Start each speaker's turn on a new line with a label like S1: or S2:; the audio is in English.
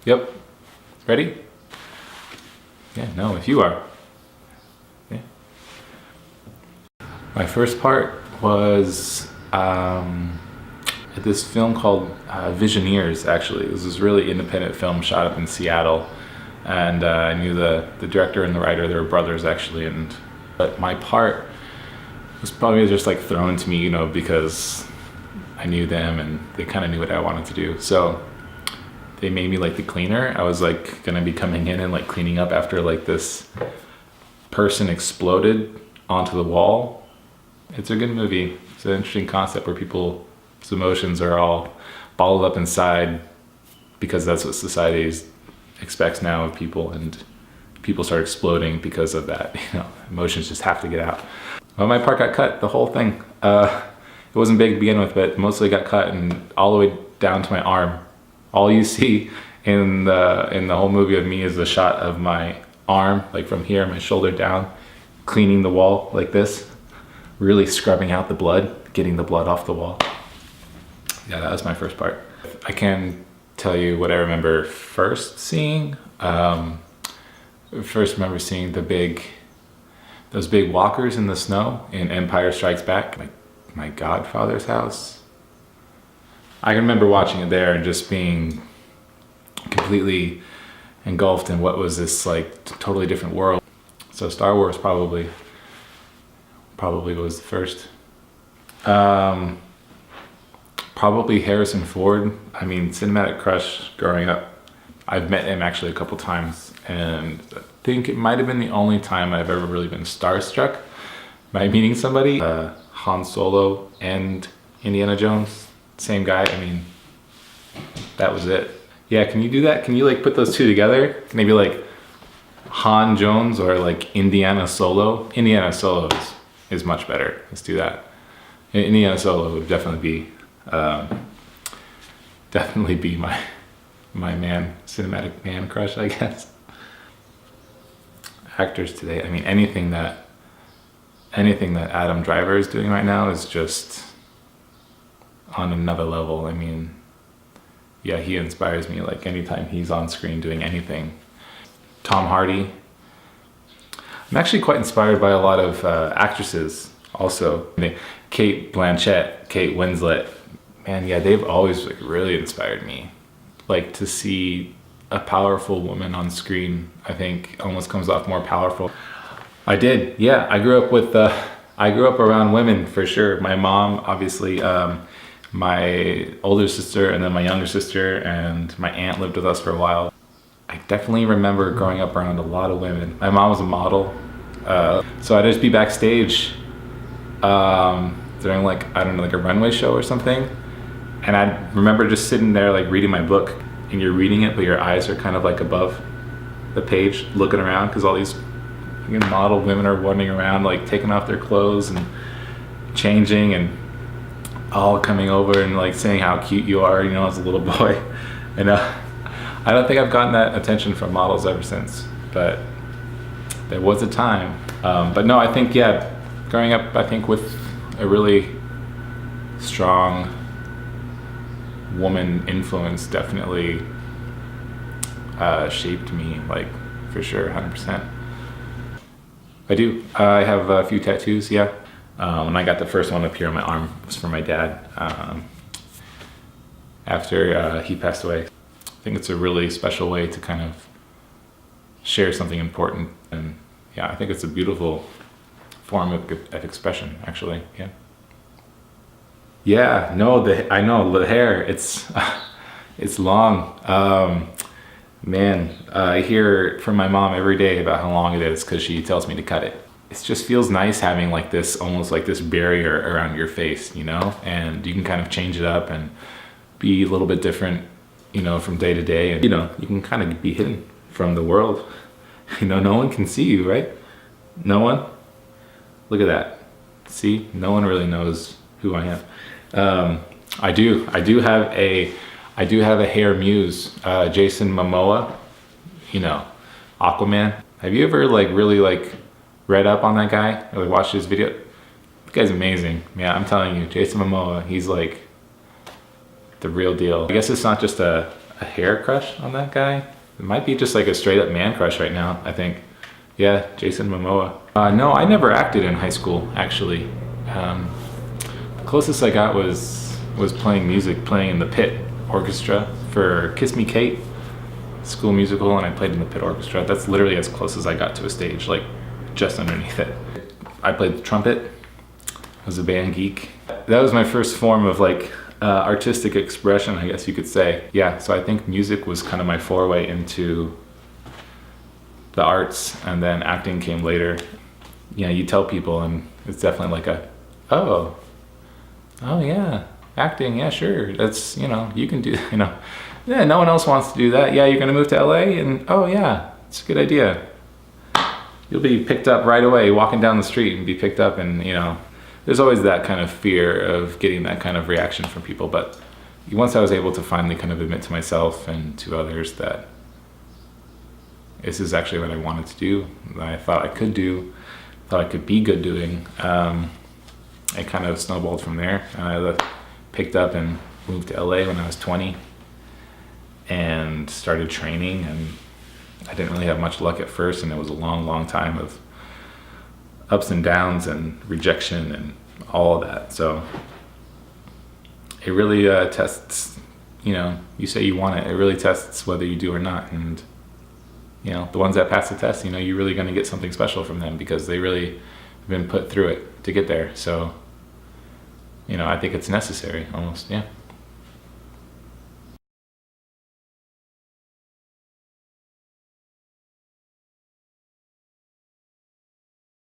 S1: Yep. Ready? Yeah, no, if you are. Yeah. My first part was this film called Visioneers, actually. It was this really independent film shot up in Seattle. And I knew the director and the writer, they were brothers actually. But my part was probably just like thrown to me, you know, because I knew them and they kind of knew what I wanted to do. So they made me like the cleaner. I was like gonna be coming in and like cleaning up after like this person exploded onto the wall. It's a good movie. It's an interesting concept where people's emotions are all bottled up inside because that's what society expects now of people, and people start exploding because of that. You know, emotions just have to get out. Well, my part got cut, the whole thing. It wasn't big to begin with, but mostly got cut and all the way down to my arm. All you see in the whole movie of me is the shot of my arm, like from here, my shoulder down, cleaning the wall like this, really scrubbing out the blood, getting the blood off the wall. Yeah, that was my first part. I can tell you what I remember first seeing. First remember seeing those big walkers in the snow in Empire Strikes Back, like my godfather's house. I can remember watching it there and just being completely engulfed in what was this like totally different world. So Star Wars probably was the first. Probably Harrison Ford. I mean, cinematic crush growing up. I've met him actually a couple times, and I think it might have been the only time I've ever really been starstruck by meeting somebody. Han Solo and Indiana Jones, same guy. I mean, that was it. Yeah, can you do that? Can you like put those two together? Maybe like Han Jones or like Indiana Solo? Indiana Solo is much better. Let's do that. Indiana Solo would definitely be my man, cinematic man crush, I guess. Actors today, I mean, anything that Adam Driver is doing right now is just on another level. I mean, yeah, he inspires me like anytime he's on screen doing anything. Tom Hardy. I'm actually quite inspired by a lot of actresses also. Kate Blanchett, Kate Winslet, man, yeah, they've always like really inspired me. Like to see a powerful woman on screen, I think almost comes off more powerful. I did, yeah. I grew up around women for sure. My mom, obviously, my older sister, and then my younger sister, and my aunt lived with us for a while. I definitely remember growing up around a lot of women. My mom was a model, so I'd just be backstage during like, I don't know, like a runway show or something. And I remember just sitting there like reading my book, and you're reading it, but your eyes are kind of like above the page looking around because all these model women are wandering around like taking off their clothes and changing and all coming over and like saying how cute you are, you know, as a little boy. And I don't think I've gotten that attention from models ever since, but there was a time. But no, I think, yeah, growing up, I think with a really strong woman influence definitely shaped me, like for sure, 100%. I do. I have a few tattoos, yeah. When I got the first one up here on my arm, it was from my dad after he passed away. I think it's a really special way to kind of share something important, and yeah, I think it's a beautiful form of expression, actually. Yeah. Yeah. No, I know the hair. It's long. Man, I hear from my mom every day about how long it is because she tells me to cut it. It just feels nice having like this, almost like this barrier around your face, you know, and you can kind of change it up and be a little bit different, you know, from day to day. And, you know, you can kind of be hidden from the world. You know, no one can see you, right? No one? Look at that. See, no one really knows who I am. I do have a hair muse, Jason Momoa, you know, Aquaman. Have you ever like really like read up on that guy or like, watched his video? The guy's amazing. Yeah, I'm telling you, Jason Momoa, he's like the real deal. I guess it's not just a a hair crush on that guy. It might be just like a straight up man crush right now, I think. Yeah, Jason Momoa. No, I never acted in high school, actually. The closest I got was playing music, playing in the pit orchestra for Kiss Me Kate school musical, and I played in the pit orchestra. That's literally as close as I got to a stage, like just underneath it. I played the trumpet. I was a band geek. That was my first form of like artistic expression, I guess you could say. Yeah, so I think music was kind of my foray into the arts, and then acting came later. You know, you tell people and it's definitely like oh yeah, acting, yeah, sure, that's, you know, you can do, you know, yeah, no one else wants to do that. Yeah, you're gonna move to LA, and oh yeah, it's a good idea. You'll be picked up right away, walking down the street and be picked up, and you know, there's always that kind of fear of getting that kind of reaction from people. But once I was able to finally kind of admit to myself and to others that this is actually what I wanted to do, that I thought I could do, thought I could be good doing, it kind of snowballed from there. I picked up and moved to LA when I was 20 and started training, and I didn't really have much luck at first, and it was a long time of ups and downs and rejection and all of that. So it really tests, you know, you say you want it, it really tests whether you do or not. And you know, the ones that pass the test, you know, you're really going to get something special from them because they really have been put through it to get there. So, you know, I think it's necessary almost, yeah.